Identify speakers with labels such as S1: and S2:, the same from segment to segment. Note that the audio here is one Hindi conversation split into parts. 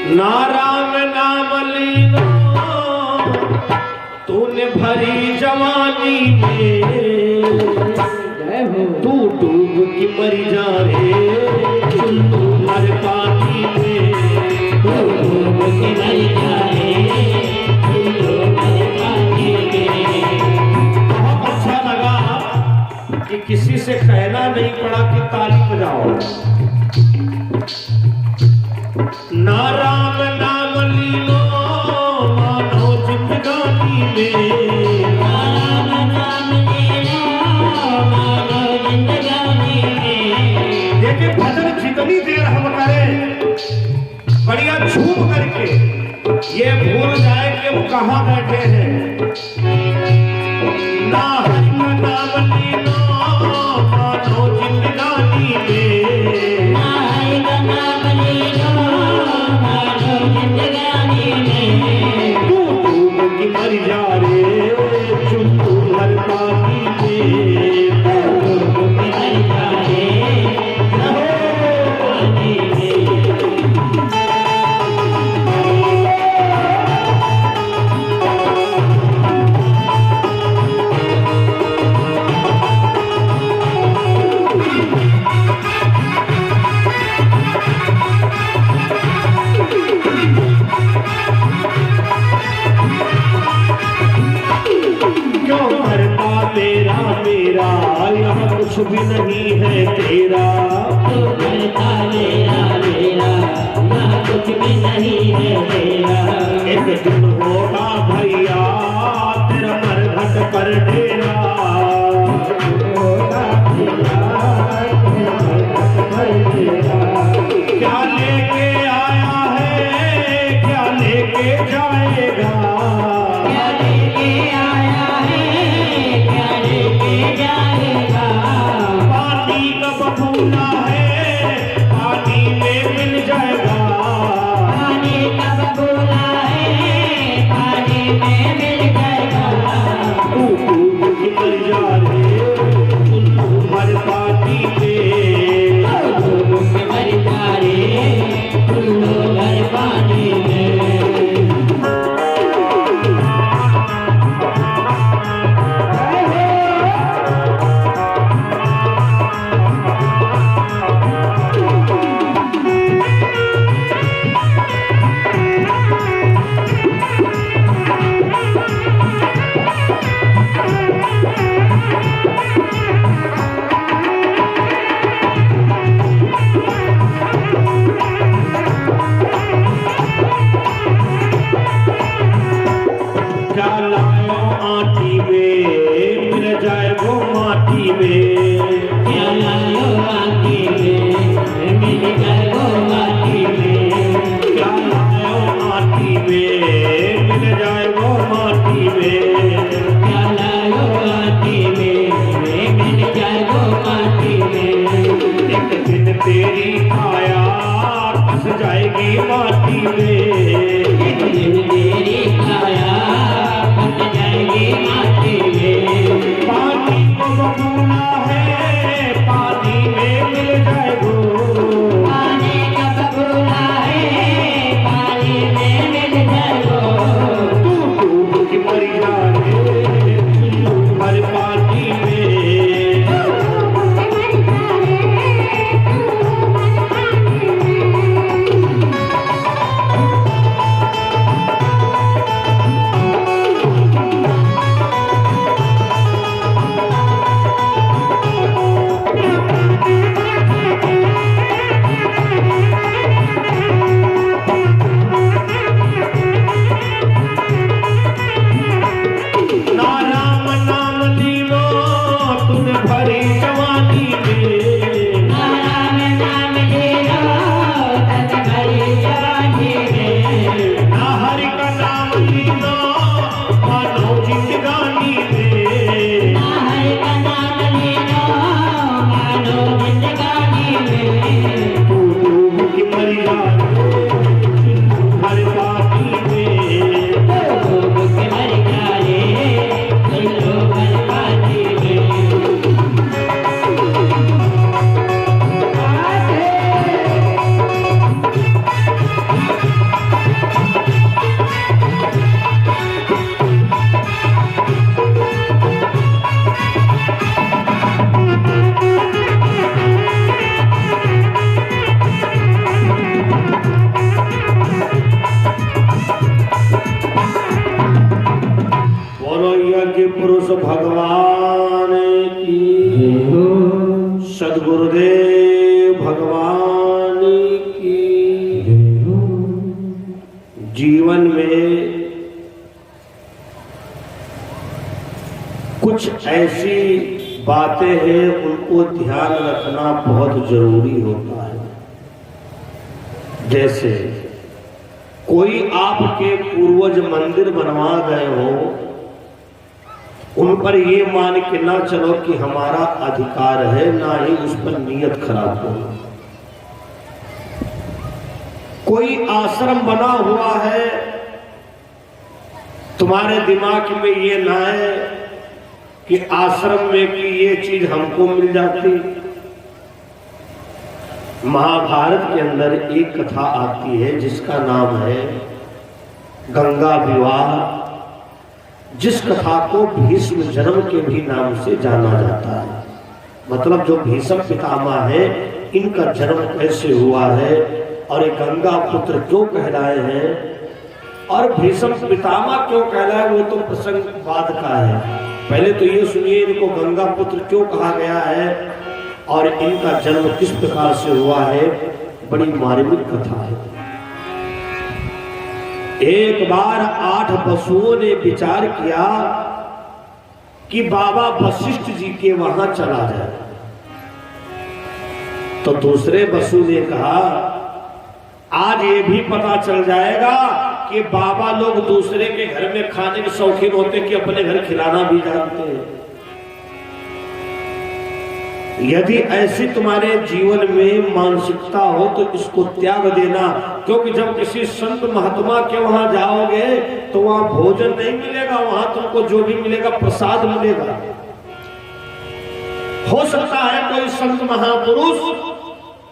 S1: ना राम नाम लीनो तूने भरी जवानी में, तू डूब की मरी जा रे चुल्लू हर पानी में,
S2: तू डूब की मरी जा रे चुल्लू हर पानी में।
S1: बहुत अच्छा लगा कि किसी से कहना नहीं पड़ा कि ताली बजाओ। ना राम नाम लीलो मानो जिंदगानी में,
S2: ना राम नाम लीलो मानो जिंदगानी में।
S1: देखिए भजन जितनी देर हम करें बढ़िया झूम करके ये भूल जाए कि हम कहाँ बैठे हैं। ना हरि का नाम लीलो मानो जिंदगानी में,
S2: ना हरि का नाम लीलो मानो जिंदगानी में।
S1: तू डूब की मर जा रे चुल्लू हर पानी में,
S2: तू डूब की मर जा रे पानी में।
S1: क्यों करता मेरा मेरा यहाँ कुछ भी नहीं है तेरा,
S2: तू करता मेरा मेरा यहाँ कुछ भी नहीं है तेरा।
S1: एक दिन होगा भैया तेरा मरघट पर डेरा,
S2: होगा भैया तेरा मरघट पर डेरा।
S1: क्या लेके आया है क्या लेके जाएगा,
S2: क्या लेके आया है क्या लेके जाएगा।
S1: पानी का बबूला है पानी में मिल जाएगा,
S2: पानी का बबूला है पानी में मिल जाएगा।
S1: तू डूब की मर जा रे चुल्लू हर पानी में,
S2: तू डूब के मर जा रे चुल्लू हर पानी में।
S1: क्या लाओ आटी में मिल जाए वो माटी में,
S2: क्या लायो आटी में मिल जाए वो माटी में।
S1: क्या लाओ आटी में मिल जाए वो माटी में,
S2: क्या लायो आटी में मिल जाए वो माटी में।
S1: एक दिन तेरी काया फंस जाएगी माटी में,
S2: एक दिन तेरी काया फंस जाएगी माटी में।
S1: पानी को बबूला है पानी में मिल जाए वो,
S2: पानी का बबूला है पानी में मिल जाए वो।
S1: तू डूब की मर जा रे चुल्लू हर पानी में, बातें हैं उनको ध्यान रखना बहुत जरूरी होता है। जैसे कोई आपके पूर्वज मंदिर बनवा गए हो, उन पर ये मान के ना चलो कि हमारा अधिकार है, ना ही उस पर नियत खराब हो। कोई आश्रम बना हुआ है, तुम्हारे दिमाग में ये ना है कि आश्रम में की ये चीज हमको मिल जाती। महाभारत के अंदर एक कथा आती है जिसका नाम है गंगा विवाह, जिस कथा को भीष्म जन्म के भी नाम से जाना जाता है। मतलब जो भीष्म पितामह है, इनका जन्म कैसे हुआ है और ये गंगा पुत्र क्यों कहलाए हैं और भीष्म पितामह क्यों कहलाए, वो तो प्रसंग बाद का है। पहले तो ये सुनिए इनको गंगा पुत्र क्यों कहा गया है और इनका जन्म किस प्रकार से हुआ है। बड़ी मार्मिक कथा है। एक बार 8 वसुओं ने विचार किया कि बाबा वशिष्ठ जी के वहां चला जाए। तो दूसरे वसु ने कहा आज ये भी पता चल जाएगा कि बाबा लोग दूसरे के घर में खाने के शौकीन होते कि अपने घर खिलाना भी जानते हैं। यदि ऐसी तुम्हारे जीवन में मानसिकता हो तो इसको त्याग देना, क्योंकि जब किसी संत महात्मा के वहां जाओगे तो वहां भोजन नहीं मिलेगा, वहां तुमको जो भी मिलेगा प्रसाद मिलेगा। हो सकता है कोई संत महापुरुष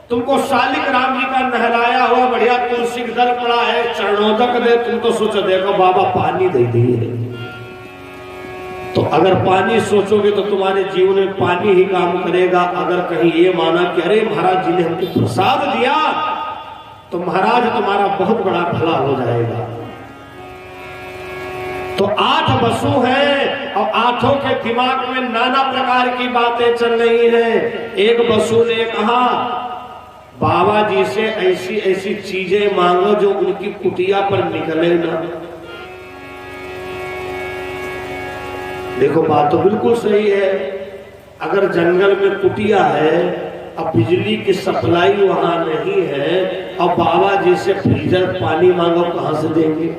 S1: तुमको शालिक राम जी का नहलाया हुआ बढ़िया तुलसी दल पड़ा है चरणोदक दे, तुम तो सोचो देखो बाबा पानी दे दिए। तो अगर पानी सोचोगे तो तुम्हारे जीवन में पानी ही काम करेगा। अगर कहीं ये माना कि अरे महाराज जी ने हमको प्रसाद दिया तो महाराज तुम्हारा बहुत बड़ा भला हो जाएगा। तो 8 वसु है और 8 के दिमाग में नाना प्रकार की बातें चल रही हैं। एक वसु ने कहा बाबा जी से ऐसी ऐसी चीजें मांगो जो उनकी कुटिया पर निकले ना। देखो बात तो बिल्कुल सही है। अगर जंगल में कुटिया है अब बिजली की सप्लाई वहां नहीं है और बाबा जी से फ्रीजर पानी मांगो कहां से देंगे।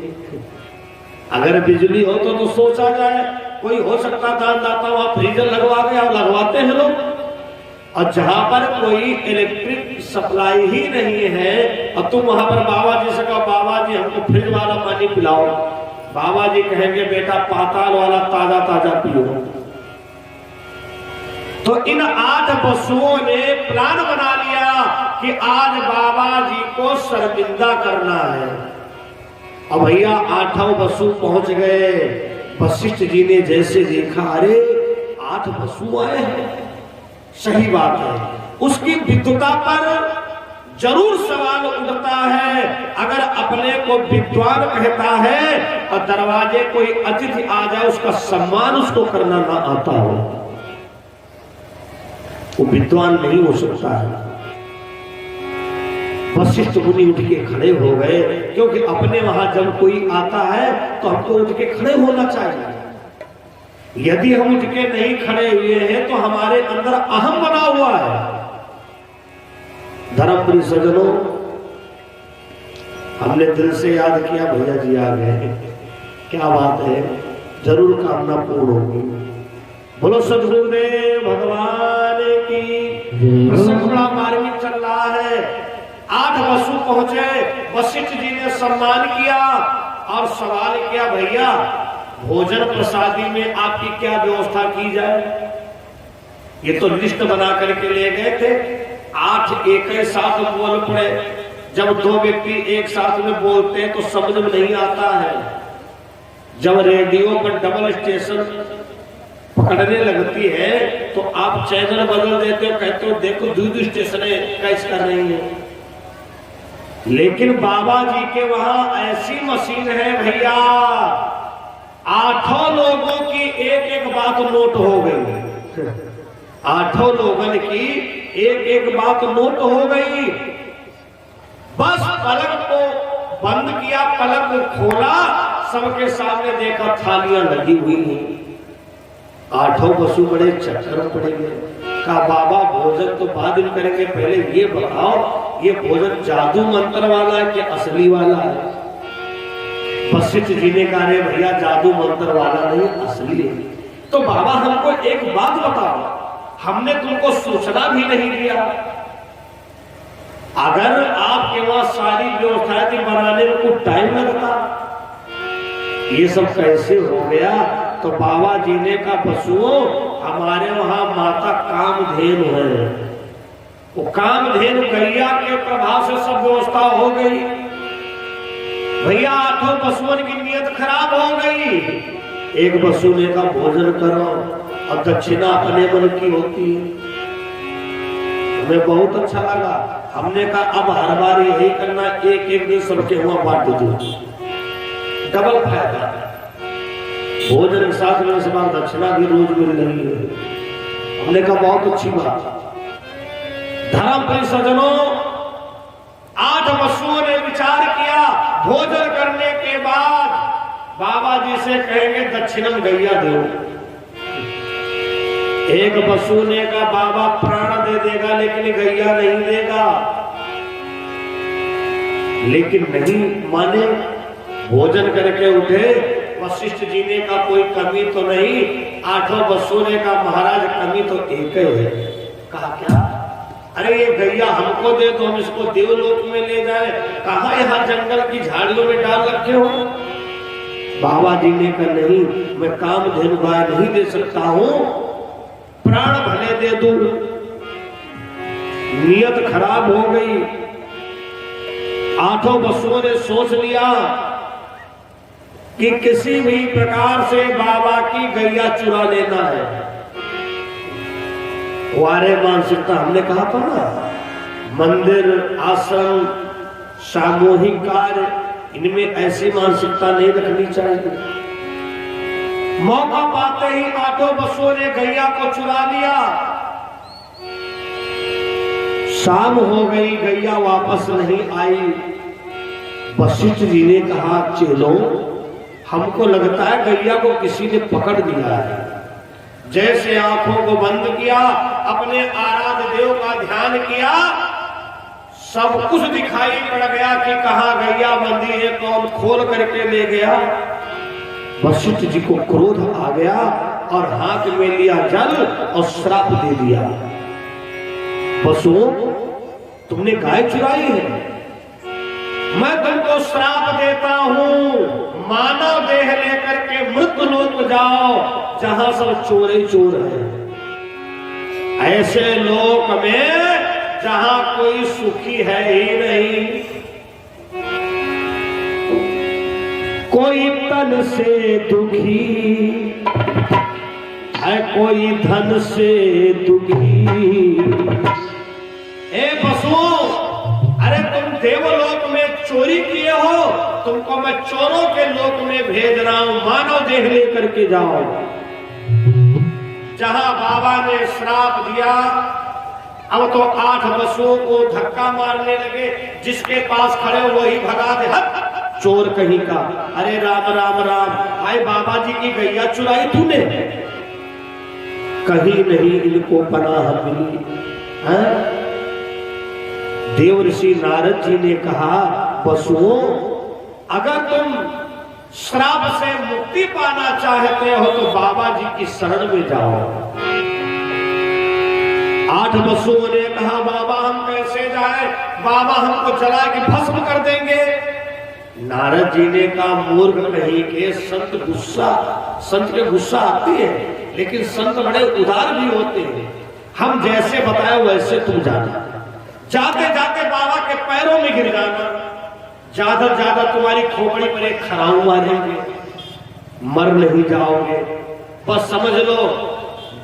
S1: अगर बिजली हो तो सोचा जाए कोई हो सकता दानदाता वहां फ्रीजर लगवा के और लगवाते हैं लोग। और जहां पर कोई इलेक्ट्रिक सप्लाई ही नहीं है और तुम वहां पर बाबा जी से कहो बाबा जी हमको फ्रिज वाला पानी पिलाओ, बाबा जी कहेंगे बेटा पाताल वाला ताजा ताजा पियो। तो इन 8 वसुओं ने प्लान बना लिया कि आज बाबा जी को शर्मिंदा करना है। अब भैया 8 वसु पहुंच गए। वशिष्ठ जी ने जैसे देखा अरे 8 वसु आए हैं, सही बात है। उसकी विद्वता पर जरूर सवाल उठता है। अगर अपने को विद्वान कहता है और दरवाजे कोई अतिथि आ जाए उसका सम्मान उसको करना ना आता हो, वो विद्वान नहीं हो सकता है। वशिष्ठ मुनि उठ के खड़े हो गए, क्योंकि अपने वहां जब कोई आता है तो हमको उठ के खड़े होना चाहिए। यदि हम उठ के नहीं खड़े हुए हैं तो हमारे अंदर अहम बना हुआ है। धर्मप्रिय सज्जनों, हमने दिल से याद किया भैया जी आ गए, क्या बात है, जरूर कामना पूर्ण होगी। बोलो सदगुरुदेव भगवान की। प्रसंग बड़ा मार्मिक चल रहा है। 8 वसु पहुंचे, वशिष्ठ जी ने सम्मान किया और सवाल किया भैया भोजन प्रसादी में आपकी क्या व्यवस्था की जाए। ये तो लिस्ट बना करके ले गए थे। 8 एक ही साथ बोल पड़े। जब 2 व्यक्ति एक साथ में बोलते हैं तो समझ में नहीं आता है। जब रेडियो पर डबल स्टेशन पकड़ने लगती है तो आप चैनल बदल देते हो, कहते हो देखो 2 स्टेशन कैच कर रही है। लेकिन बाबा जी के वहां ऐसी मशीन है भैया, 8 लोगों की एक एक बात नोट हो गई। 8 लोगों की एक एक बात नोट हो गई। बस पलक को बंद किया, पलक को खोला, सबके सामने देखा थालियां लगी हुई हैं। आठों पशु बड़े चक्कर में पड़ गए। कहा बाबा भोजन तो बाद में करेंगे, पहले ये बताओ ये भोजन जादू मंत्र वाला है कि असली वाला है? वशिष्ठ जी ने कहा रे भैया जादू मंत्र वाला नहीं, असली है। तो बाबा हमको एक बात बताओ, हमने तुमको सूचना भी नहीं दिया, अगर आपके वहां सारी व्यवस्थाएं थी बनाने में कुछ टाइम लगता, ये सब कैसे हो गया? तो बाबा जी ने कहा पशुओं हमारे वहां माता कामधेनु है, वो कामधेनु गैया के प्रभाव से सब व्यवस्था हो गई। भैया आठों पशुओं की नियत खराब हो गई। एक पशु ने कहा भोजन करो, अब दक्षिणा अपने मन की होती है। हमें बहुत अच्छा लगा, हमने कहा अब हर बार यही करना, एक एक दिन सबके हुआ बांट दो, डबल फायदा। भोजन के साथ में इस बार दक्षिणा भी रोज मिल रही है। हमने कहा बहुत अच्छी बात। धर्म परिसजनों, 8 पशुओं ने विचार किया, भोजन करने के बाद बाबा जी से कहेंगे दक्षिणम गैया दो। एक पशु ने कहा बाबा प्राण दे देगा लेकिन गैया नहीं देगा, लेकिन नहीं माने। भोजन करके उठे, वशिष्ठ जी ने कहा कोई कमी तो नहीं, 8 पशुओं ने कहा महाराज कमी तो एक ही है। कहा क्या? अरे ये गैया हमको दे तो हम इसको देवलोक में ले जाए, कहा यहाँ जंगल की झाड़ियों में डाल रखे हो? बाबा जी ने कहा नहीं, मैं कामधेनु गाय नहीं दे सकता हूं, प्राण भले दे दूं। नियत खराब हो गई। 8 पशुओं ने सोच लिया कि किसी भी प्रकार से बाबा की गैया चुरा लेना है। वारे मानसिकता हमने कहा था ना, मंदिर आश्रम सामूहिक कार्य इनमें ऐसी मानसिकता नहीं रखनी चाहिए। मौका पाते ही 8 पशुओं ने गैया को चुरा लिया। शाम हो गई, गैया वापस नहीं आई। वशिष्ठ जी ने कहा चलो हमको लगता है गैया को किसी ने पकड़ लिया है। जैसे आंखों को बंद किया, अपने आराध्य देव का ध्यान किया, सब कुछ दिखाई पड़ गया कि कहां गैया बंदी है, कौन खोल करके ले गया। वशिष्ठ जी को क्रोध आ गया और हाथ में लिया जल और श्राप दे दिया। पशुओं तुमने गाय चुराई है, मैं तुमको श्राप देता हूं, मानव देह लेकर के मृत लोक जाओ जहां सब चोरे चोर हैं, ऐसे लोक में जहां कोई सुखी है ही नहीं। कोई तन से दुखी है, कोई धन से दुखी। ए पशुओं, अरे तुम देवलोक में चोरी किए हो, तुमको मैं चोरों के लोक में भेज रहा हूं, मानव देह लेकर के जाओ। जहां बाबा ने श्राप दिया, अब तो 8 पशुओं को धक्का मारने लगे, जिसके पास खड़े वही भगा दे, हट चोर कहीं का। अरे राम राम राम, आए बाबा जी की गैया चुराई तूने? कहीं नहीं इनको पनाह मिली। देव ऋषि नारद जी ने कहा पशुओं, अगर तुम श्राप से मुक्ति पाना चाहते हो तो बाबा जी की शरण में जाओ। 8 पशुओं ने कहा बाबा हम कैसे जाए, बाबा हमको जला के भस्म कर देंगे। नारद जी ने कहा मूर्ख कहीं के, संत के गुस्सा आती है, लेकिन संत बड़े उदार भी होते हैं। हम जैसे बताए वैसे तुम जाना, जाते जाते बाबा के पैरों में गिर जाना, ज्यादा ज्यादा तुम्हारी खोपड़ी पर एक खराऊ मारेंगे, मर नहीं जाओगे। बस समझ लो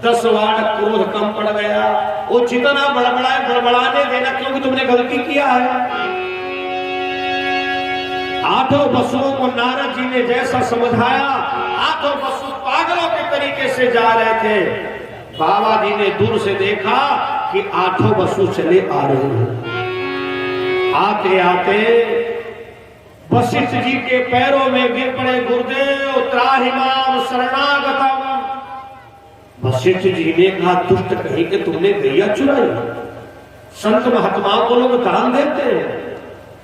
S1: 10 वाट क्रोध कम पड़ गया। वो जितना बड़बड़ाए बड़बड़ाने देना, क्योंकि तुमने गलती किया है। 8 पशुओं को नारद जी ने जैसा समझाया, 8 पशु पागलों के तरीके से जा रहे थे। बाबा जी ने दूर से देखा कि 8 पशु चले आ रहे हैं। आते आते वशिष्ठ जी के पैरों में गिर पड़े, गुरुदेव त्राहि माम शरणागतम, वशिष्ठ जी ने कहा, दुष्ट कहीं के तुमने गैया चुराई? संत महात्माओं को लोग दान देते हैं,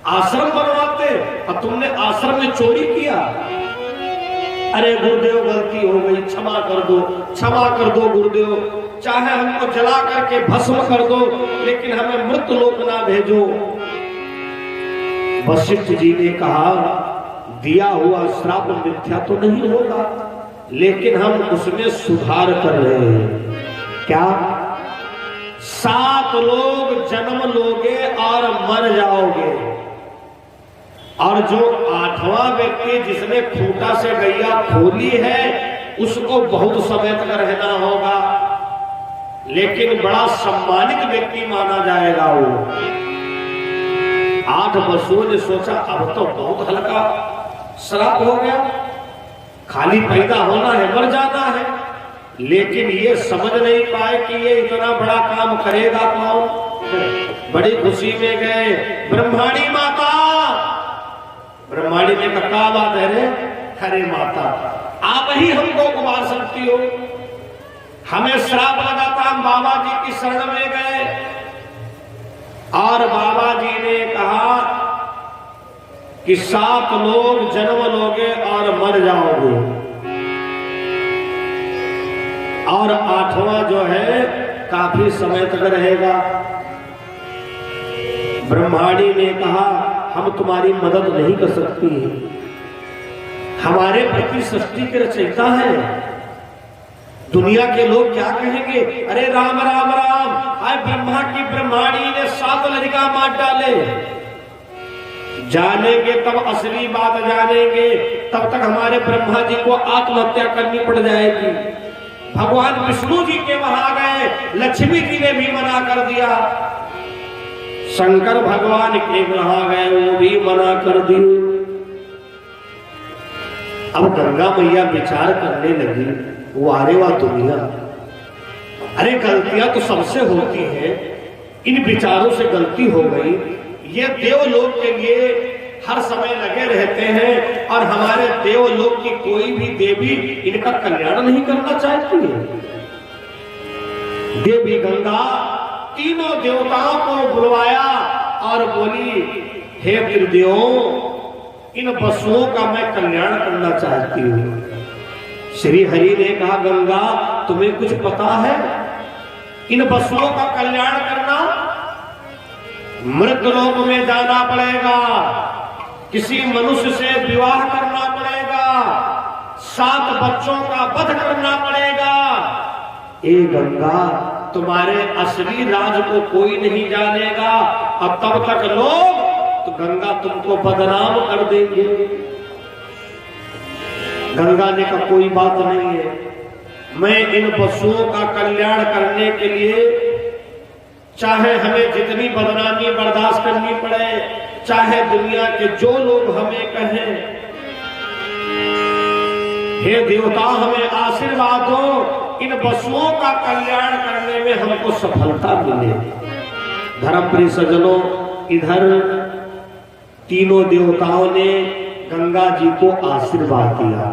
S1: आश्रम बनवाते, और तुमने आश्रम में चोरी किया। अरे गुरुदेव गलती हो गई, क्षमा कर दो, क्षमा कर दो गुरुदेव, चाहे हमको जला करके भस्म कर दो, लेकिन हमें मृत लोक ना भेजो। वशिष्ठ जी ने कहा, दिया हुआ श्राप मिथ्या तो नहीं होगा, लेकिन हम उसमें सुधार कर रहे हैं। क्या? 7 लोग जन्म लोगे और मर जाओगे, और जो 8वां व्यक्ति जिसने खूंटा से गैया खोली है उसको बहुत समय तक रहना होगा, लेकिन बड़ा सम्मानित व्यक्ति माना जाएगा वो। 8 बसुओं ने सोचा, अब तो बहुत हल्का श्राप हो गया, खाली पैदा होना है, मर जाना है, लेकिन ये समझ नहीं पाए कि ये इतना बड़ा काम करेगा कौन। बड़ी खुशी में गए, ब्रह्माणी माता। ब्रह्माणी ने कहा, क्या बात है रे? अरे माता, आप ही हमको उबार सकती हो, हमें श्राप लगा था, हम बाबा जी की शरण में गए, और बाबा जी ने कहा कि 7 लोग जन्म लोगे और मर जाओगे, और 8वां जो है काफी समय तक रहेगा। ब्रह्माणी ने कहा, हम तुम्हारी मदद नहीं कर सकती, हमारे प्रति सृष्टि के रचयिता है, दुनिया के लोग क्या कहेंगे? अरे राम राम राम, आए ब्रह्मा की ब्रह्माणी ने 7 लड़का मार डाले। जानेंगे तब असली बात जानेंगे, तब तक हमारे ब्रह्मा जी को आत्महत्या करनी पड़ जाएगी। भगवान विष्णु जी के वहां गए, लक्ष्मी जी ने भी मना कर दिया, शंकर भगवान के वहां गए, वो भी मना कर दिए। अब गंगा मैया विचार करने लगी, वो अरे वाह दुनिया, अरे गलतियां तो सबसे होती हैं, इन विचारों से गलती हो गई। ये देवलोक के लिए हर समय लगे रहते हैं, और हमारे देवलोक की कोई भी देवी इनका कल्याण नहीं करना चाहती है। देवी गंगा तीनों देवताओं को बुलवाया और बोली, हे वीरदेवों, इन पशुओं का मैं कल्याण करना चाहती हूँ। श्री हरि ने कहा, गंगा तुम्हें कुछ पता है? इन पशुओं का कल्याण करना, मृत लोक में जाना पड़ेगा, किसी मनुष्य से विवाह करना पड़ेगा, 7 बच्चों का वध करना पड़ेगा। ए गंगा, तुम्हारे असली राज को कोई नहीं जानेगा, अब तब तक लोग तो गंगा तुमको बदनाम कर देंगे। गंगा ने कहा, कोई बात नहीं है, मैं इन पशुओं का कल्याण करने के लिए चाहे हमें जितनी बदनामी बर्दाश्त करनी पड़े, चाहे दुनिया के जो लोग हमें कहें, हे देवता हमें आशीर्वाद दो, इन पशुओं का कल्याण करने में हमको सफलता मिले। धर्मप्रिय सज्जनों, इधर तीनों देवताओं ने गंगा जी को आशीर्वाद दिया।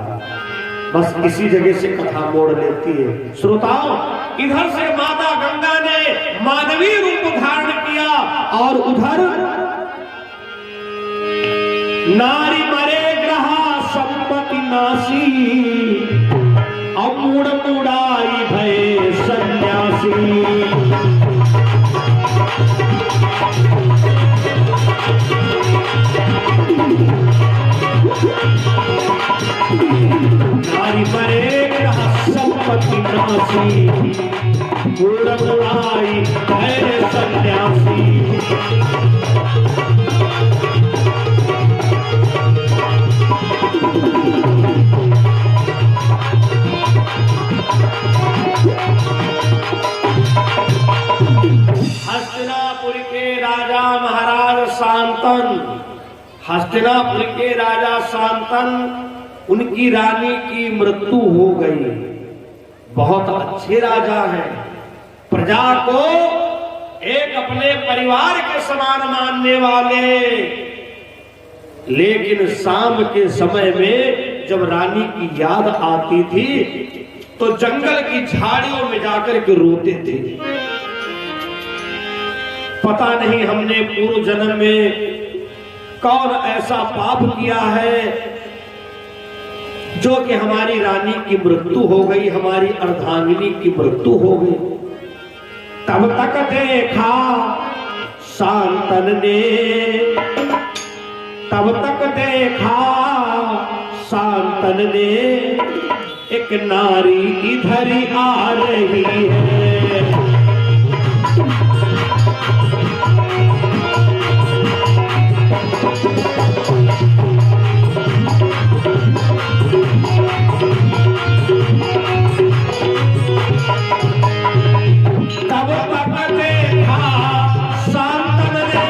S1: बस इसी जगह से कथा मोड़ लेती है। श्रोताओं, इधर से माता गंगा ने मानवीय रूप धारण किया, और उधर नारी मरे ग्रहा संपत्ति नासी, अमूढ़ मुड़ाई भय सन्यासी। नारी मरे ग्रहा संपत्ति नासी, अमूढ़ मुड़ाई भय सन्यासी। हस्तिनापुर के राजा महाराज शांतन, हस्तिनापुर के राजा शांतन, उनकी रानी की मृत्यु हो गई। बहुत अच्छे राजा हैं, प्रजा को एक अपने परिवार के समान मानने वाले, लेकिन शाम के समय में जब रानी की याद आती थी तो जंगल की झाड़ियों में जाकर के रोते थे। पता नहीं हमने पूर्व जन्म में कौन ऐसा पाप किया है जो कि हमारी रानी की मृत्यु हो गई, हमारी अर्धांगिनी की मृत्यु हो गई। तब तक देखा शांतन ने, तब तक देखा शांतन ने, एक नारी इधर आ रही है। तब तक देखा शांतन ने,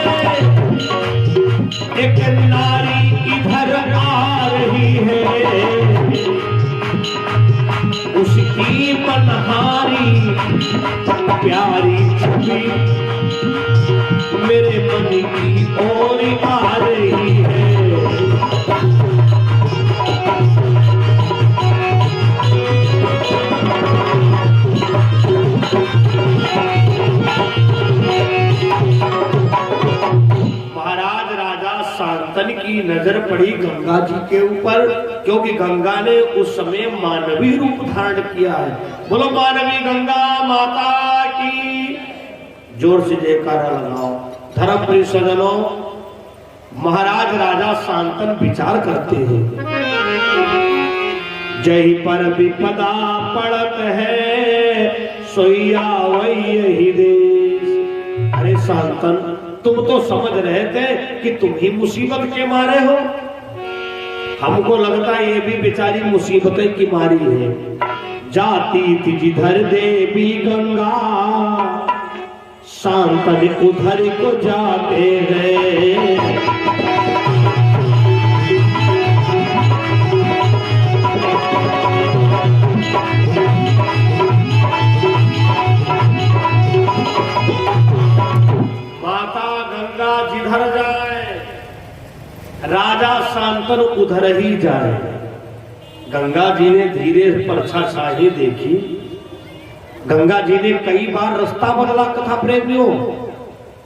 S1: एक नारी इधर आ रही है। उसकी मनहारी प्यारी छवि मेरे मन की ओर आ रही है। महाराज राजा शांतन की नजर पड़ी गंगा जी के ऊपर, क्योंकि गंगा ने उस समय मानवीय रूप धारण किया है। बोलो मानवी गंगा माता की, जोर से जयकारा लगाओ। धर्म प्रिय सज्जनों, महाराज राजा शांतन विचार करते हैं, जही पर विपदा पड़त है सोया वही देश। अरे शांतन, तुम तो समझ रहे थे कि तुम ही मुसीबत के मारे हो। हमको लगता है ये भी बेचारी मुसीबतें की मारी है। जाती थी जिधर देवी गंगा, शांतन उधर को जाते हैं। माता गंगा जिधर जाए, राजा शांतन उधर ही जाए। गंगा जी ने धीरे परछाई देखी। गंगा जी ने कई बार रास्ता बदला। कथा प्रेमियों,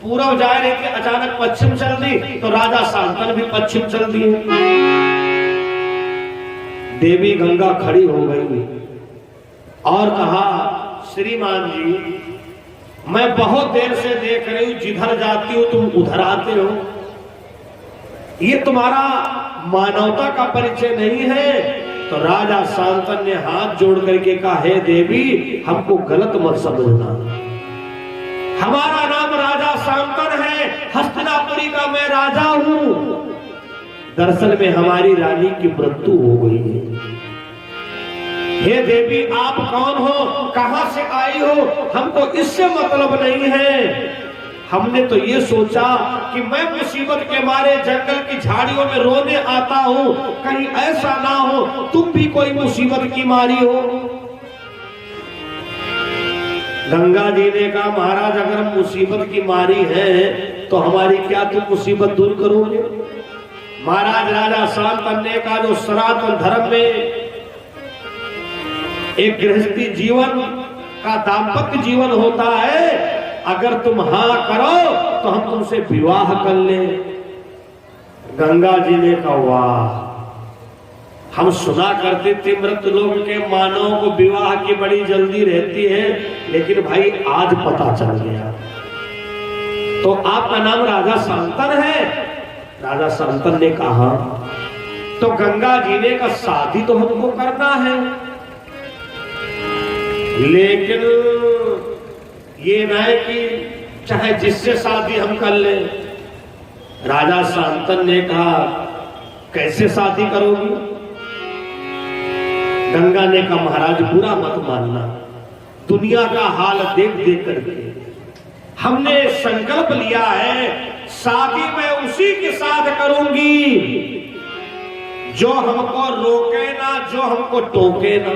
S1: पूर्व जा रहे थे, अचानक पश्चिम चल दी, तो राजा शांतन भी पश्चिम चल दिए। देवी गंगा खड़ी हो गई और कहा, श्रीमान जी, मैं बहुत देर से देख रही हूं, जिधर जाती हूं तुम उधर आते हो। ये तुम्हारा मानवता का परिचय नहीं है। तो राजा शांतन ने हाथ जोड़ करके कहा, हे देवी, हमको गलत मत समझना। हमारा नाम राजा शांतन है, हस्तिनापुरी का मैं राजा हूं। दरअसल में हमारी रानी की मृत्यु हो गई है। हे देवी, आप कौन हो, कहां से आई हो, हमको इससे मतलब नहीं है। हमने तो ये सोचा कि मैं मुसीबत के मारे जंगल की झाड़ियों में रोने आता हूं, कहीं ऐसा ना हो तुम भी कोई मुसीबत की मारी हो। गंगा जी ने कहा, महाराज, अगर मुसीबत की मारी है तो हमारी क्या तुम मुसीबत दूर करोगे? महाराज राजा शांतन ने कहा, जो सनातन धर्म में एक गृहस्थी जीवन का दाम्पत्य जीवन होता है, अगर तुम हाँ करो तो हम तुमसे विवाह कर ले। गंगा जी ने कहा, वाह, हम सुना करते थे मृत लोग के मानव को विवाह की बड़ी जल्दी रहती है, लेकिन भाई आज पता चल गया। तो आपका नाम राजा शांतन है? राजा शांतन ने कहा, तो गंगा जी ने कहा, शादी तो हमको करना है, लेकिन ये ना है कि चाहे जिससे शादी हम कर ले। राजा शांतन ने कहा, कैसे शादी करोगी? गंगा ने कहा, महाराज, बुरा मत मानना, दुनिया का हाल देख देख करके हमने संकल्प लिया है, शादी मैं उसी के साथ करूंगी जो हमको रोके ना, जो हमको टोके ना।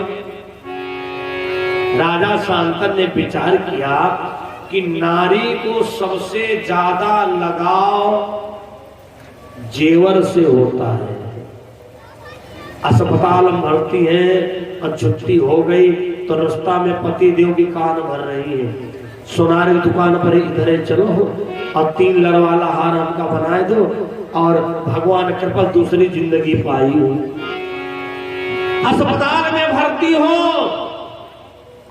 S1: राजा शांतन ने विचार किया कि नारी को सबसे ज्यादा लगाव जेवर से होता है। अस्पताल में भर्ती है और छुट्टी हो गई तो रास्ता में पति देव की कान भर रही है, सोनार की दुकान पर इधर चलो और 3 लड़वाला हार हमका बनाए दो और भगवान कृपा दूसरी जिंदगी पाई हो। अस्पताल में भर्ती हो,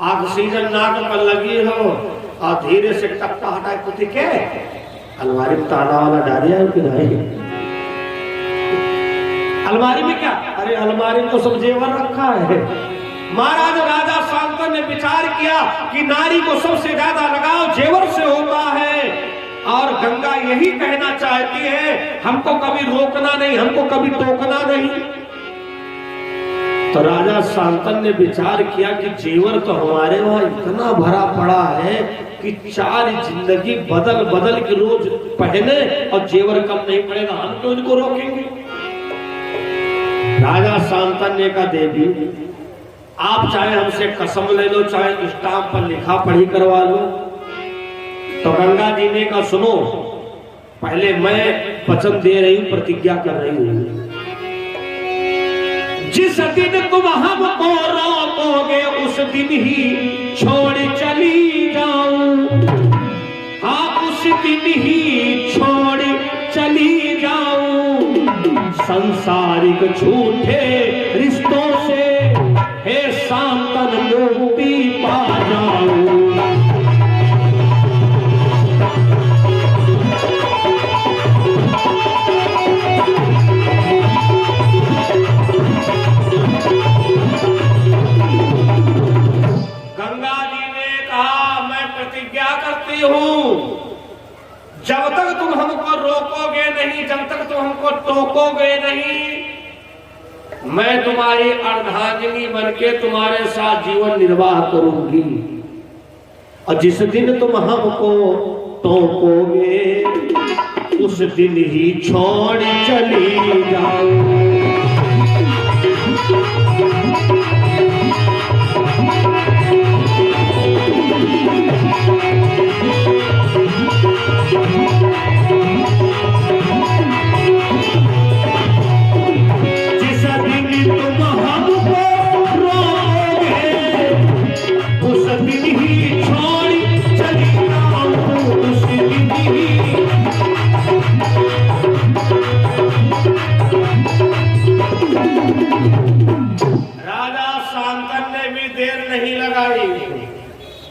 S1: ऑक्सीजन नाक पर लगी हो और धीरे से टप्पा हटाए कुत्ते के अलमारी में ताला वाला डालिया है कि नहीं? अलमारी में क्या? अरे अलमारी में तो सब जेवर रखा है। महाराज राजा शांतनु ने विचार किया कि नारी को सबसे ज्यादा लगाव जेवर से होता है और गंगा यही कहना चाहती है हमको कभी रोकना नहीं, हमको कभी टोकना नहीं। तो राजा शांतनु ने विचार किया कि जेवर तो हमारे वहां इतना भरा पड़ा है कि 4 जिंदगी बदल बदल के रोज पहने और जेवर कम नहीं पड़ेगा, हम तो इनको रोकेंगे। राजा शांतनु ने कहा देवी आप चाहे हमसे कसम ले लो, चाहे स्टाम्प पर लिखा पढ़ी करवा लो। तो गंगा जी ने कहा सुनो, पहले मैं वचन दे रही हूं, प्रतिज्ञा कर रही हूं, जिस दिन तुम हमको रोकोगे उस दिन ही छोड़ चली जाऊं, हाँ उस दिन ही छोड़ चली जाऊं, संसारिक झूठे रिश्तों से हे शांतनु मुक्ति पा जाऊं। गंगा जी ने कहा मैं प्रतिज्ञा करती हूं, जब तक तुम हमको रोकोगे नहीं, जब तक तुम हमको टोकोगे नहीं, मैं तुम्हारी अर्धांगिनी बनके तुम्हारे साथ जीवन निर्वाह करूंगी। और जिस दिन तुम हमको टोकोगे उस दिन ही छोड़ चली जाऊं।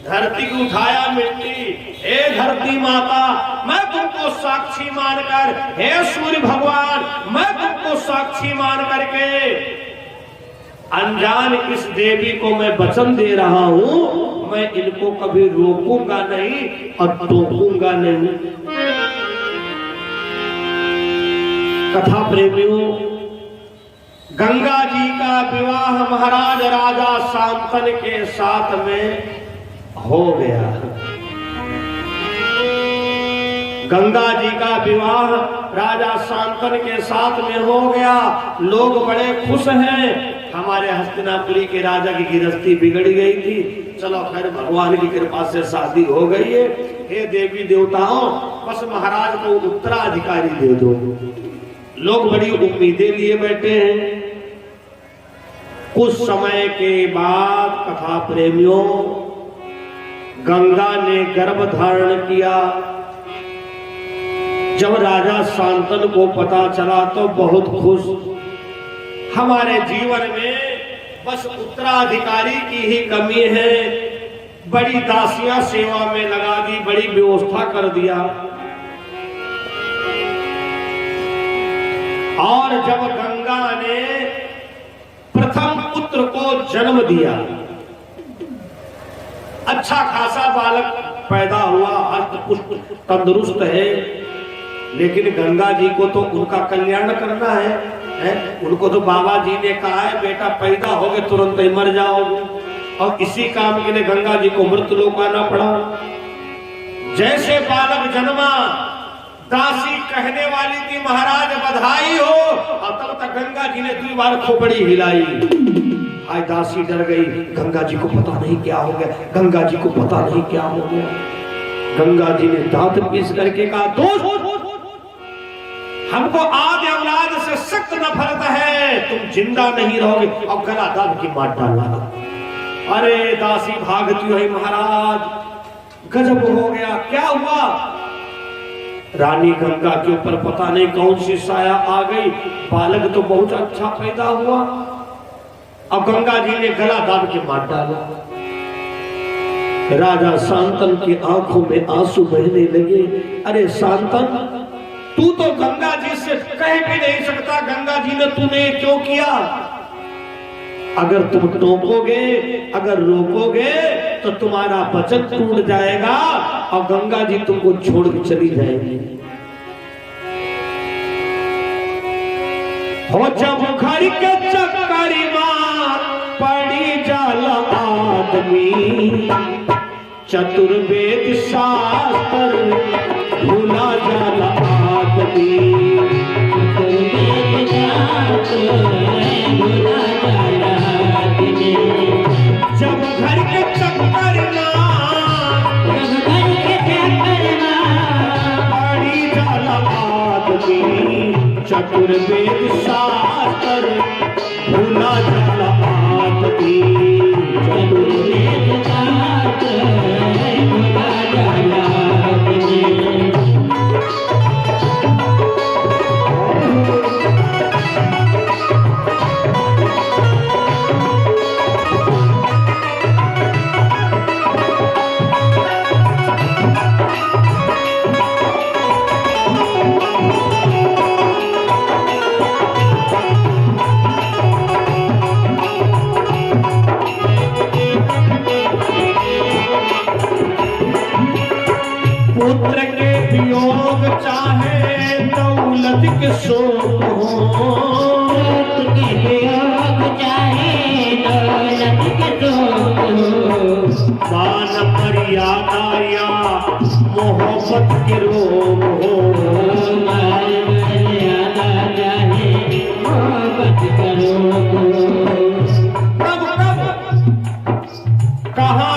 S1: धरती को उठाया मिट्टी, हे धरती माता मैं तुमको साक्षी मानकर, हे सूर्य भगवान मैं तुमको साक्षी मान करके अनजान इस देवी को मैं वचन दे रहा हूं, मैं इनको कभी रोकूंगा नहीं और टोकूंगा नहीं। कथा प्रेमियों, गंगा जी का विवाह महाराज राजा शांतनु के साथ में हो गया। गंगा जी का विवाह राजा शांतनु के साथ में हो गया। लोग बड़े खुश हैं, हमारे हस्तिनापुरी के राजा की गृहस्थी बिगड़ गई थी, चलो खैर भगवान की कृपा से शादी हो गई है। हे देवी देवताओं बस महाराज को उत्तराधिकारी दे दो। लोग बड़ी उम्मीदें लिए बैठे हैं। कुछ समय के बाद कथा प्रेमियों, गंगा ने गर्भ धारण किया। जब राजा शांतनु को पता चला तो बहुत खुश, हमारे जीवन में बस उत्तराधिकारी की ही कमी है। बड़ी दासियां सेवा में लगा दी, बड़ी व्यवस्था कर दिया। और जब गंगा ने प्रथम पुत्र को जन्म दिया, अच्छा खासा बालक पैदा हुआ, हस्त पुष्ट तंदुरुस्त है, लेकिन गंगा जी को तो उनका कल्याण करना है? उनको तो बाबा जी ने कहा है बेटा पैदा होगे तुरंत ही मर जाओगे, और इसी काम के लिए गंगा जी को मृत्यु लोक आना पड़ा। जैसे बालक जन्मा, दासी कहने वाली थी महाराज बधाई हो, और तब तक गंगा जी ने 2 बार खोपड़ी हिलाई। आज दासी डर गई, गंगा जी को पता नहीं क्या हो गया, गंगा जी को पता नहीं क्या हो गया। गंगा जी ने दांत पीस करके कहा दोस्त, हमको आदि औलाद से सख्त नफरत है, तुम जिंदा नहीं रहोगे, और गला दाब की मार डाला। अरे दासी भागती है महाराज, गजब हो गया, क्या हुआ? रानी गंगा के ऊपर पता नहीं कौन सी साया आ गई, बालक तो बहुत अच्छा पैदा हुआ। अब गंगा जी ने गला दाब के मार डाला। राजा शांतन की आंखों में आंसू बहने लगे। अरे शांतन, तू तो गंगा जी से कह भी नहीं सकता, गंगा जी ने तूने क्यों किया? अगर तुम टोकोगे, अगर रोकोगे तो तुम्हारा वचन टूट जाएगा और गंगा जी तुमको छोड़ के चली जाएगी। हो जब घर के चक्करी मां पड़ी जाला आदमी, चतुर्वेद शास्त्र भूला जाला आदमी।
S2: चतुर्वेद शास्त्र भूला जाला आदमी।
S1: जब घर के चक्कर पड़ी जाला आदमी, चतुर्वेद शास्त्र भूला जाला आदमी।
S2: चतुर्वेद शास्त्र भूला जाला आदमी।
S1: पुत्र के वियोग चाहे दौलत के शोक हो,
S2: पुत्र के वियोग चाहे दौलत के शोक हो।
S1: मान मर्यादा या मोहब्बत के रोग हो,
S2: मान मर्यादा चाहे मोहब्बत के रोग हो।
S1: कब कहां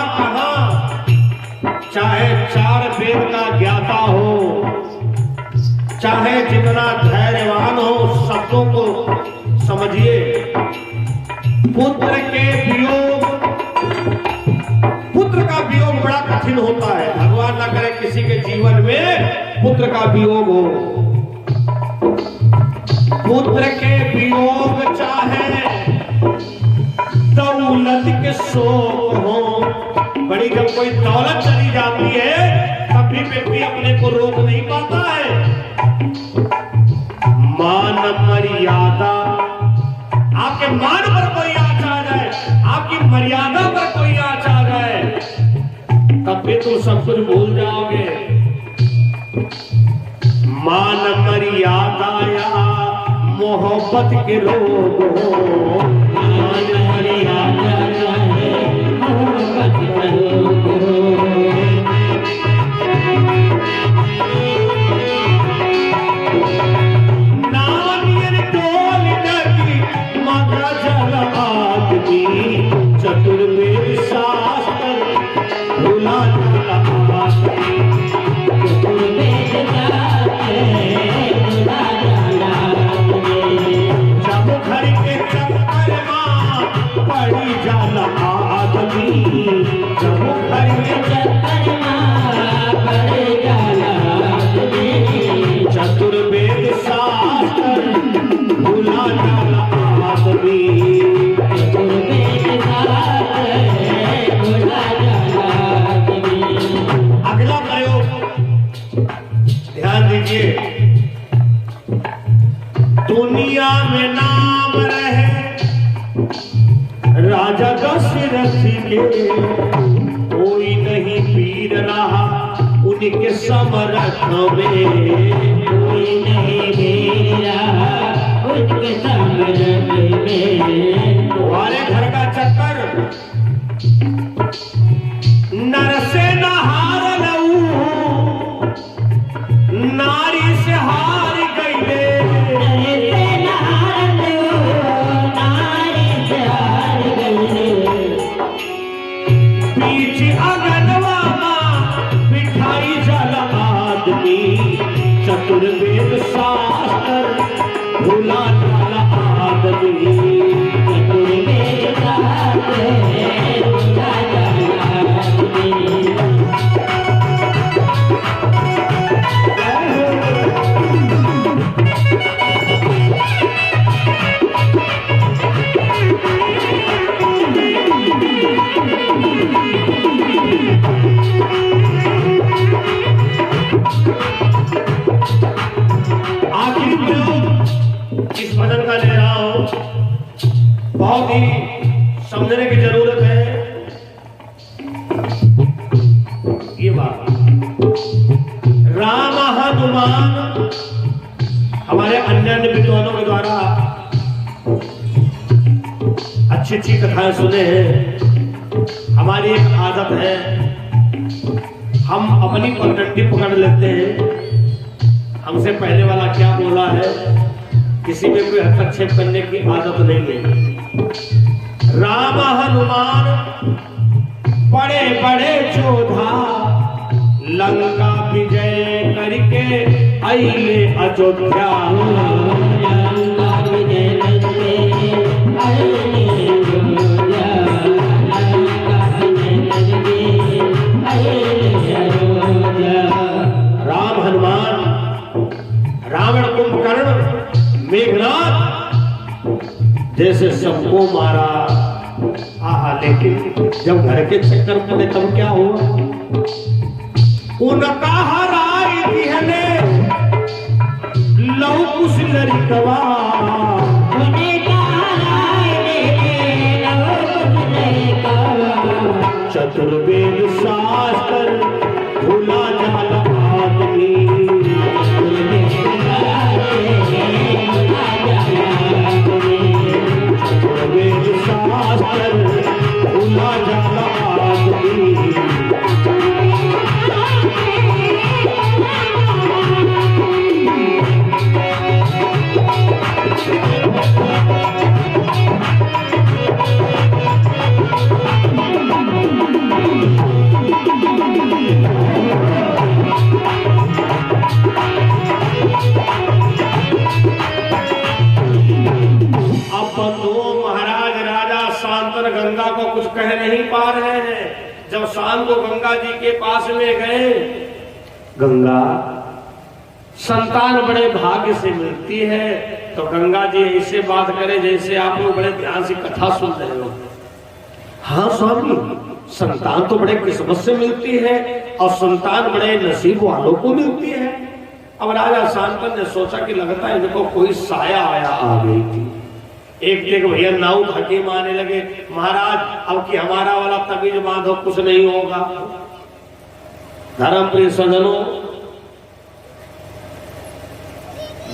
S1: चाहे चार वेद का ज्ञाता हो, चाहे जितना धैर्यवान हो, शब्दों को समझिए। पुत्र के वियोग, पुत्र का वियोग बड़ा कठिन होता है। भगवान ना करे किसी के जीवन में पुत्र का वियोग हो। पुत्र के वियोग चाहे दौलत के शोक हो। बड़ी जब कोई दौलत चली जाती है तभी व्यक्ति अपने को रोक नहीं पाता है। मान मर्यादा, आपके मान पर कोई आँच आ जाए, आपकी मर्यादा पर कोई आँच आ जाए, तब भी तुम सब कुछ भूल जाओगे। मान मर्यादा या मोहब्बत के रोग हो,
S2: मान मर्यादा चाहे मोहब्बत के रोग हो।
S1: नानियन टोल डगी मगा जल आदमी, चतुर्वेद शास्त्र भूला जाला आदमी।
S2: चतुर्वेद शास्त्र भूला जाला आदमी।
S1: जब घर के चक्कर मां पड़ी जाला आदमी, जब घर के
S2: चक्कर मां पड़ जाला आदमी।
S1: चतुर्वेद शास्त्र भूला जाला आदमी।
S2: चतुर्वेद शास्त्र भूला जाला आदमी।
S1: अगला प्रयोग ध्यान दीजिए। दुनिया में नाम रहे राजा दशरथ के, कोई नहीं वीर रहा उनके समरथ में।
S2: कोई नहीं मेरा उनके समरथ में।
S1: तुम्हारे घर का चक्कर नर से न हार लऊ, नारी से हार गईले। बीच अगनवा बिठाई जाला आदमी, चतुर्वेद शास्त्र भूला जाला आदमी।
S2: चतुर्वेद
S1: बात। राम हनुमान हमारे अन्य विद्वानों के द्वारा अच्छी अच्छी कथाएं सुने हैं। हमारी एक आदत है, हम अपनी पगडंडी पकड़ लेते हैं, हमसे पहले वाला क्या बोला है, किसी में कोई हस्तक्षेप करने की आदत नहीं है। राम हनुमान बड़े बड़े जोधा, लंका विजय करके आइले अयोध्या।
S2: लंका विजय करके आइले अयोध्या, लंका विजय करके आइले अयोध्या।
S1: राम हनुमान, रावण कुंभकर्ण, मेघनाथ जैसे सबको मारा। आहा, लेकिन जब घर के चक्कर पड़े तब क्या हुआ? उनका हराई दिहले लहू कुछ लड़कवा। चतुर्वेद शास्त्र भूला जाला आदमी। चतुर्वेद शास्त्र भूला जाला आदमी। गंगा को कुछ कह नहीं पा रहे हैं। जब शाम को गंगा जी के पास में गए, गंगा संतान बड़े भाग्य से मिलती है, तो गंगा जी ऐसे बात करे जैसे आप लोग बड़े ध्यान से कथा सुन रहे हो। हाँ स्वामी, संतान तो बड़े किस्मत से मिलती है और संतान बड़े नसीब वालों को मिलती है। अब राजा शांतन ने सोचा कि लगता है इनको कोई साया आया आ गई थी। एक देख भैया नाव हकीम आने लगे, महाराज अब कि हमारा वाला तबीज बांधो, कुछ नहीं होगा। धर्म प्रिय सज्जनों,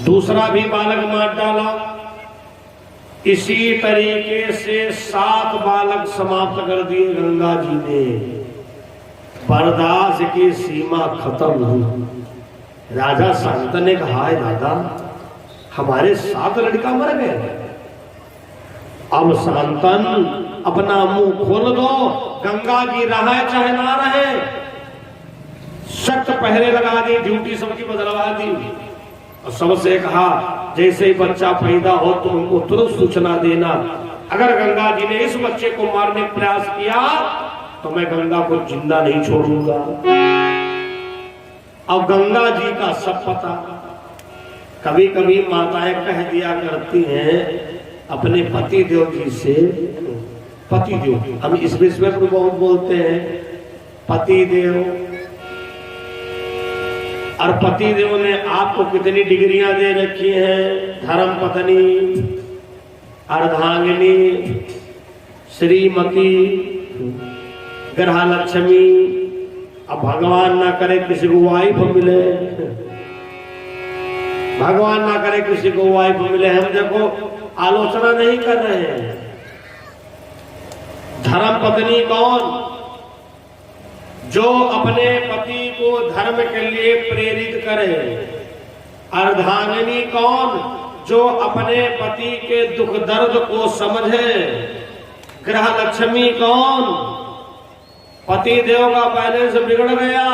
S1: दूसरा भी बालक मार डाला। इसी तरीके से 7 बालक समाप्त कर दिए गंगा जी ने। बर्दाश्त की सीमा खत्म हुई। राजा शांतन ने कहा, है दादा हमारे 7 लड़का मर गए, अब शांतन अपना मुंह खोल दो, गंगा जी रहे चाहे ना रहे। सख्त पहरे लगा दी, ड्यूटी सबकी बदलवा दी और सबसे कहा जैसे ही बच्चा पैदा हो तो उनको तुरंत सूचना देना। अगर गंगा जी ने इस बच्चे को मारने का प्रयास किया तो मैं गंगा को जिंदा नहीं छोड़ूंगा। अब गंगा जी का सब पता। कभी कभी माताएं कह दिया करती हैं अपने पति देव जी से, पति देव, हम इस विषय में बहुत बोलते हैं पति देव, और पति देव ने आपको कितनी डिग्रियां दे रखी हैं, धर्म पत्नी, अर्धांगिनी, श्रीमती, गृहलक्ष्मी। अब भगवान ना करे किसी को वाइफ मिले, भगवान ना करे किसी को वाइफ मिले। हम देखो आलोचना नहीं कर रहे हैं। धर्म पत्नी कौन? जो अपने पति को धर्म के लिए प्रेरित करे। अर्धांगिनी कौन? जो अपने पति के दुख दर्द को समझे। गृहलक्ष्मी कौन? पति देव का बैलेंस बिगड़ गया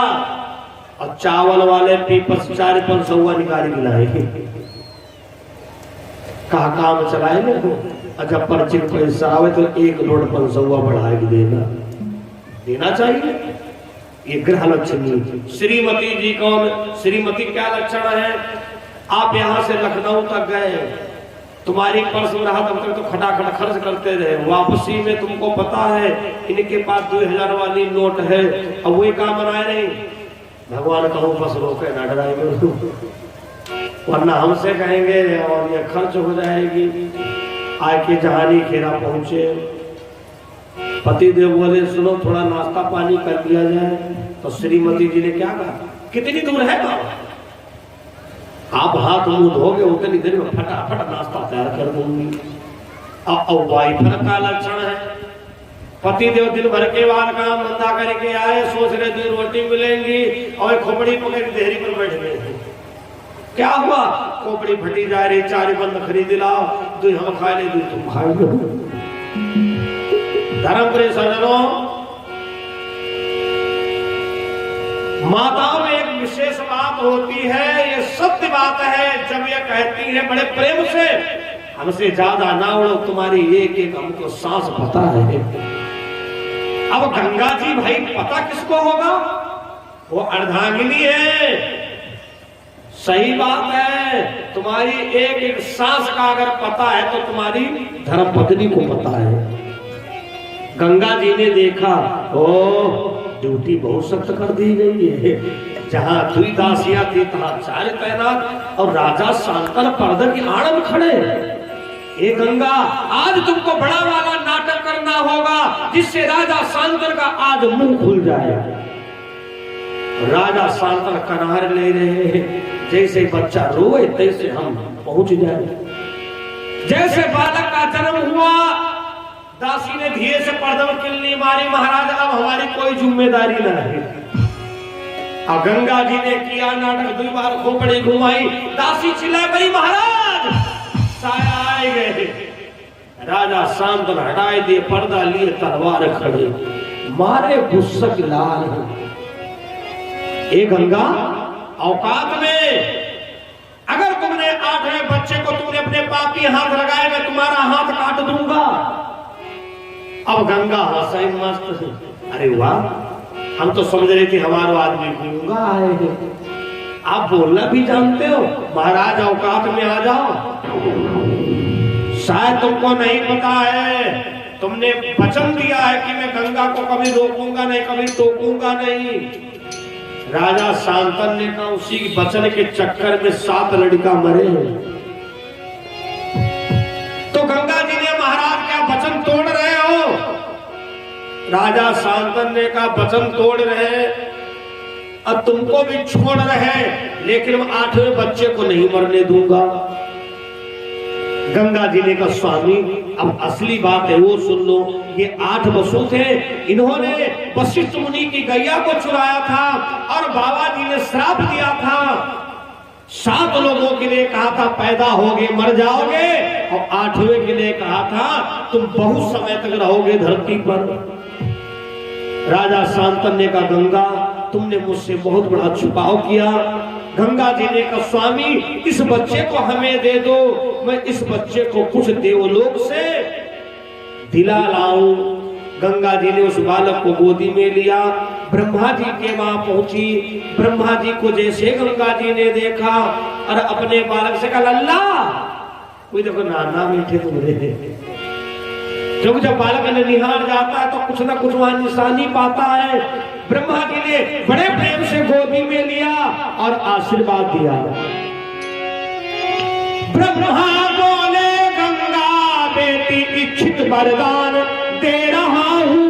S1: और चावल वाले पीपस 4-5 निकाली खिलाए, कहा काम चलाए ना। अच्छा पर्ची पैसा आवे तो 1 लोड 500 बढ़ा के देना चाहिए। ये गृहलक्ष्मी। श्रीमती जी कौन? श्रीमती क्या लक्षण है? आप यहाँ से लखनऊ तक गए, तुम्हारी पर्स में रहा तब तक तो खटाखट खर्च करते रहे, वापसी में तुमको पता है इनके पास 2000 वाली नोट है, अब वही काम बनाए नहीं। भगवान कहूँ बस रोके ना ड्राइवर, वरना हमसे कहेंगे और ये खर्च हो जाएगी। आके जहानी खेरा पहुंचे, पति देव बोले सुनो थोड़ा नाश्ता पानी कर लिया जाए, तो तो श्रीमती जी ने क्या कहा, कितनी दूर है बाबा? आप हाथ मुंह धोगे उतनी देर में फटाफट नाश्ता तैयार कर दूंगी। अब वाइफर का लक्षण है, पति देव दिन भर के बाद काम धंधा करके आए, सोच रहे 2 रोटी मिलेंगी और खोपड़ी पकड़ के देहरी पर बैठ गए। क्या हुआ? खोपड़ी फटी जा रही, 4 बंद खरीद लाओ, 2 हम खा ले, 2 तुम खा लो। धर्म प्रिय सज्जनों, माताओं में एक विशेष बात होती है, ये सत्य बात है, जब ये कहती है बड़े प्रेम से, हमसे ज्यादा ना उड़ो, तुम्हारी एक एक हमको सांस पता है। अब गंगा जी भाई पता किसको होगा? वो अर्धांगिनी है, सही बात है। तुम्हारी एक एक सांस का अगर पता है तो तुम्हारी धर्मपत्नी को पता है। गंगा जी ने देखा, ओ ड्यूटी बहुत सख्त कर दी गई है, जहां 2 दासियां थी तहां 4 तैनात और राजा शांतन पर्दा की आड़ में खड़े। ए गंगा, आज तुमको बड़ा वाला नाटक करना होगा जिससे राजा शांतन का आज मुंह खुल जाए। राजा शांतन कनार ले रहे हैं, जैसे बच्चा रोए तैसे हम पहुंच जाए। जैसे बालक का जन्म हुआ, दासी ने धीरे से पर्दा में किल्ली मारी, महाराज अब हमारी कोई जिम्मेदारी न है। अब गंगा जी ने किया नाटक, 2 बार खोपड़ी घुमाई, दासी चिल्लाए, बड़ी महाराज साया आए गए। राजा शांतन हटाए दिए, पर्दा लिए, तलवार खड़े, मारे गुस्सा की लाल। ए गंगा, औकात में अगर तुमने 8वें बच्चे को तुमने अपने पापी हाथ लगाए, मैं तुम्हारा हाथ काट दूंगा। अब गंगा हंसाई मस्त, अरे वाह, हम तो समझ रहे थे हमारा आदमी गंगा आए, आप बोलना भी जानते हो, महाराज औकात में आ जाओ। शायद तुमको नहीं पता है, तुमने वचन दिया है कि मैं गंगा को कभी रोकूंगा नहीं, कभी टोकूंगा नहीं। राजा शांतन ने कहा, उसी वचन के चक्कर में 7 लड़का मरे। तो गंगा जी ने, महाराज क्या वचन तोड़ रहे हो? राजा शांतन ने कहा, वचन तोड़ रहे, अब तुमको भी छोड़ रहे, लेकिन 8वें बच्चे को नहीं मरने दूंगा। गंगा जी ने कहा, स्वामी अब असली बात है वो सुन लो। ये 8 बसु थे, इन्होंने वशिष्ठ मुनि की गैया को चुराया था और बाबा जी ने श्राप दिया था। 7 लोगों के लिए कहा था पैदा होगे मर जाओगे, और 8वें के लिए कहा था तुम बहुत समय तक रहोगे धरती पर। राजा शांतन ने कहा, गंगा तुमने मुझसे बहुत बड़ा छुपाव किया। गंगा जी ने कहा, स्वामी इस बच्चे को हमें दे दो, मैं इस बच्चे को कुछ देवलोक से दिला लाऊं। गंगा जी ने उस बालक को गोदी में लिया, ब्रह्मा जी के वहां पहुंची। ब्रह्मा जी को जैसे गंगा जी ने देखा और अपने बालक से कहा, अल्लाह कोई देखो नाना बैठे तुम्हारे, क्योंकि जब बालक निहार जाता है तो कुछ ना कुछ वहां निशानी पाता है। ब्रह्मा जी ने बड़े प्रेम से गोदी में लिया और आशीर्वाद दिया। ब्रह्मा बोले, गंगा बेटी इच्छित वरदान दे रहा हूं,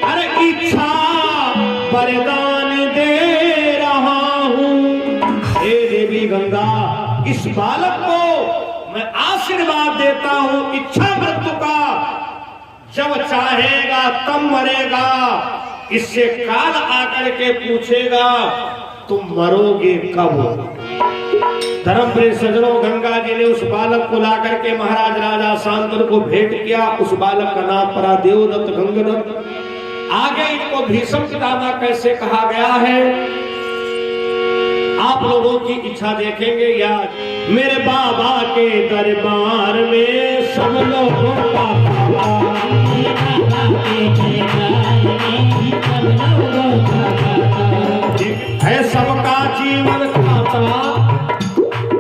S1: अरे इच्छा वरदान दे रहा हूं। हे देवी गंगा, इस बालक को मैं आशीर्वाद देता हूं, इच्छा मृत्यु का, जब चाहेगा तब मरेगा। इससे काल आकर के पूछेगा तुम मरोगे कब। धर्म प्रिय सज्जनों, गंगा जी ने उस बालक को ला करके महाराज राजा शांतनु को भेंट किया। उस बालक का नाम पड़ा देवदत्त गंगदत्त। आगे इनको भीष्म पितामह कैसे कहा गया है आप लोगों की इच्छा देखेंगे। या मेरे बाबा के दरबार में सब लोगों का है, सबका जीवन खाता।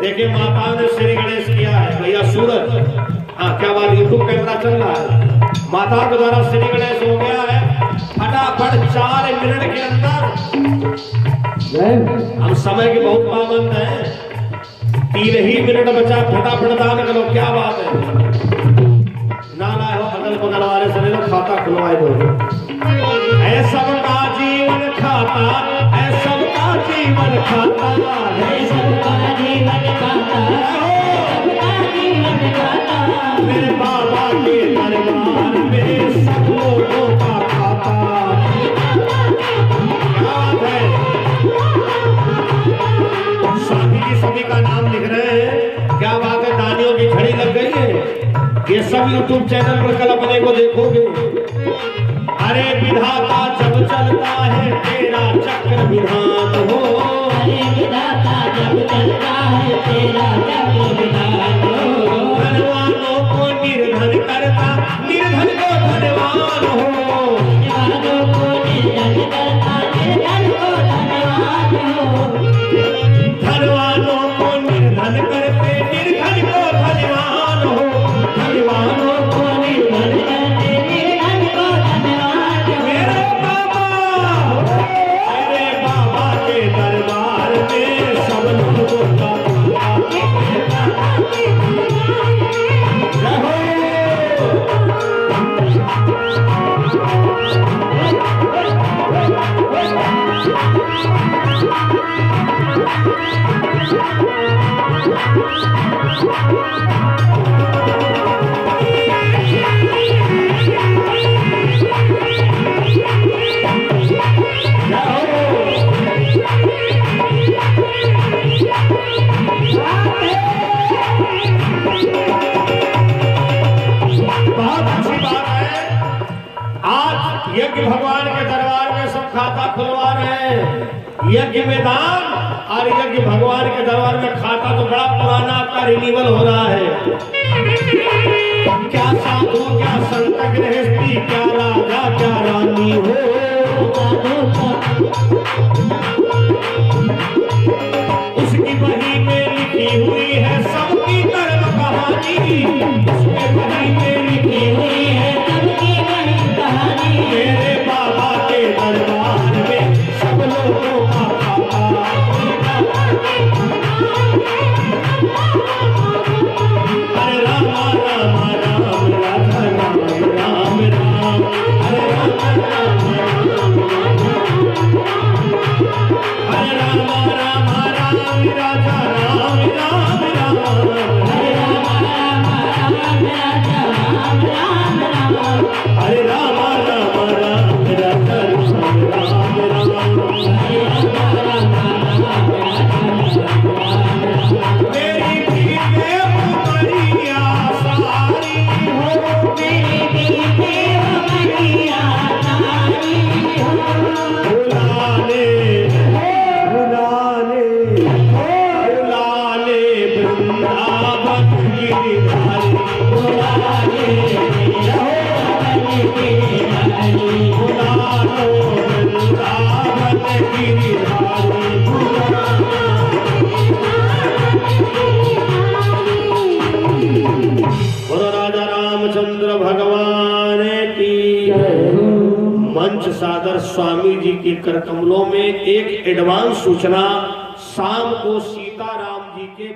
S1: देखिए माता ने श्री गणेश किया है भैया सूरज, हाँ क्या बात, यूट्यूब कैमरा चल रहा है, माता के द्वारा श्री गणेश हो गया है। फटाफट 4 मिनट के अंदर, हम समय के बहुत पाबंद हैं, 3 ही मिनट बचा, फटाफट दान करो। क्या बात है, ना लाए हो अगल बगल वाले से ले लो, खाता खुलवाए दो। ऐसा सबका जीवन खाता है, सबका जीवन खाता है,
S2: सबका जीवन खाता, सबका जीवन खाता,
S1: मेरे बाबा के दरबार में सब लोगों का खाता। क्या बात है, स्वामी जी सभी का नाम लिख रहे हैं। क्या बात है, दानियों की झड़ी लग गई है। ये सब यूट्यूब चैनल पर कल अपने को देखोगे। अरे विधाता जब चलता है तेरा चक्र विधान हो,
S2: अरे विधाता जब चलता है तेरा चक्र विधान हो,
S1: धनवानों को निर्धन करता, निर्धन को धनवान हो,
S2: धनवानों को निर्धन करता, निर्धन को धनवान हो,
S1: धनवानों को निर्धन करते, निर्धन को धनवान हो, धनवानों
S2: को निर्धन करते, निर्धन को धनवान हो।
S1: मेरे बाबा के दरबार में सब लोगों का यज्ञ भगवान के दरबार में सब खाता खुलवा रहे हैं। यज्ञ में दान और यज्ञ भगवान के दरबार में खाता तो बड़ा पुराना आपका रिन्यूअल हो रहा है। क्या साधु, क्या संत, गृहस्थी, क्या राजा, क्या रानी हो, उसकी बही में लिखी हुई है सबकी कर्म कहानी, उसकी बही में लिखी हुई है
S2: सबकी बड़ी कहानी,
S1: मेरे बाबा के दरबार में सब लोगों का खाता। हरे राम राम राम राधा राम राम राम, हरे राम राम राम हरे राम राम राम राधा राम राम राम,
S2: हरे राम राम राम राजा राम राम राम,
S1: हरे राम राम राम राधा राम राम राम,
S2: हरे राम राम राम राजा राम राम।
S1: मेरी पीते उमरिया सारी हो,
S2: मेरे पीते उमरिया सारी हो,
S1: बुला ले वृंदावन गिरिधारी,
S2: बुला ले वृंदावन गिरिधारी,
S1: बुला लो वृंदावन गिरिधारी, बोलो राजा रामचंद्र भगवान की। मंच सादर स्वामी जी की कर कमलों में एक एडवांस सूचना, शाम को सीताराम जी के